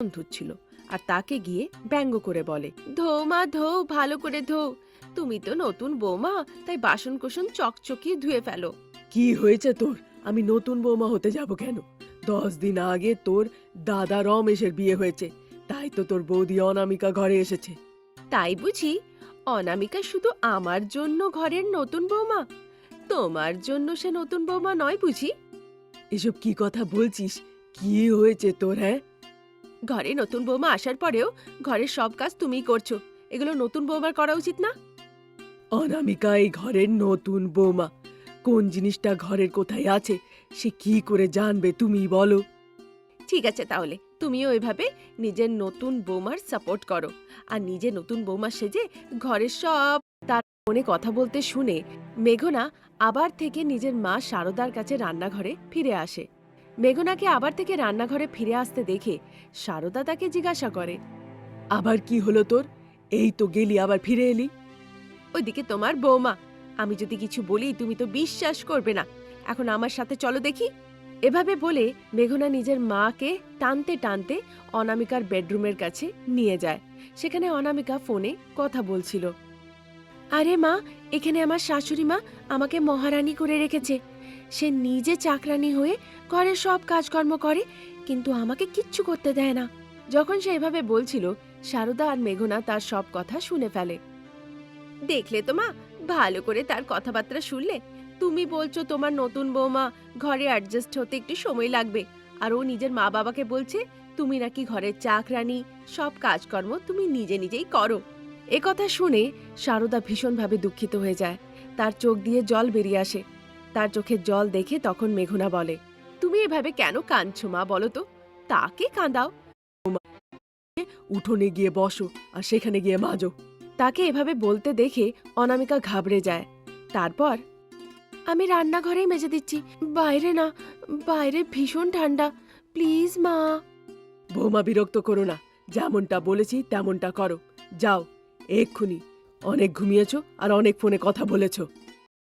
ধুচ্ছিল আর তাকে গিয়ে ব্যঙ্গ করে বলে, ধো মা ধো, ভালো করে ধো। তুমি তো নতুন বৌমা, তাই বাসন কোসন চকচকিয়ে ধুয়ে ফেলো। কি হয়েছে তোর? আমি নতুন বৌমা হতে যাব কেন? 10 দিন আগে তোর দাদা রমেশের বিয়ে হয়েছে, তাই তো তোর বৌদি অনামিকা ঘরে এসেছে। তাই বুঝি অনামিকা শুধু আমার জন্য ঘরের নতুন বৌমা? তোমার জন্য সে নতুন বৌমা নয় বুঝি? এসব কি কথা বলছিস? কি হয়েছে তোর? হ্যাঁ, ঘরে নতুন বৌমা আসার পরেও ঘরের সব কাজ তুমিই করছো, এগুলো নতুন বৌমার করা উচিত না? অনামিকা এই ঘরের নতুন বৌমা। কোন জিনিসটা ঘরের কোথায় আছে সে কি করে জানবে, তুমি বলো। ঠিক আছে, তাহলে তুমিও এভাবে নিজের নতুন বৌমার সাপোর্ট করো আর নিজে নতুন বৌমা সেজে ঘরের সব। তার মনে কথা বলতে শুনে মেঘনা আবার থেকে নিজের মা শারদার কাছে রান্নাঘরে ফিরে আসে। মেঘনাকে আবার থেকে রান্নাঘরে ফিরে আসতে দেখে শারদা তাকে জিজ্ঞাসা করে, আবার কি হলো তোর? এই তো গেলি, আবার ফিরে এলি। ওইদিকে তোমার বৌমা, আমি যদি কিছু বলি তুমি তো বিশ্বাস করবে না। এখন আমার সাথে চলো দেখি। এভাবে বলে মেঘনা নিজের মাকে টানতে টানতে অনামিকার বেডরুমের কাছে নিয়ে যায়। সেখানে অনামিকা ফোনে কথা বলছিল। আরে মা, এখানে আমার শাশুড়ি মা আমাকে মহারানী করে রেখেছে। সে নিজে চাকরানী হয়ে ঘরের সব কাজকর্ম করে, কিন্তু আমাকে কিচ্ছু করতে দেয় না। যখন সে এভাবে বলছিল, শারদা আর মেঘনা তার সব কথা শুনে ফেলে। দেখলে তো মা, ভালো করে তার কথাবার্তা শুনলে? তুমি বলছো তোমার নতুন বৌমা ঘরে অ্যাডজাস্ট হতে একটু সময় লাগবে, আর ও নিজের মা বাবাকে বলছে তুমি নাকি ঘরের চাকরানী, সব কাজকর্ম তুমি নিজে নিজেই করো। এ কথা শুনে শারদা ভীষণভাবে দুঃখিত হয়ে যায়। তার চোখ দিয়ে জল বেরিয়ে আসে। তার চোখের জল দেখে তখন মেঘনা বলে, তুমি এভাবে কেন কাঁদছো মা, বলো তো? তাকে কাঁদাও। উঠোনে গিয়ে বসো আর সেখানে গিয়ে মাজো। তাকে এভাবে বলতে দেখে অনামিকা ঘাবড়ে যায়। তারপর, আমি রান্নাঘরেই মেজে দিচ্ছি, বাইরে না, বাইরে ভীষণ ঠান্ডা, প্লিজ মা। বৌমা, বিরক্ত করো না, যেমনটা বলেছি তেমনটা করো। যাও এক্ষুনি। অনেক ঘুমিয়েছো আর অনেক ফোনে কথা বলেছো।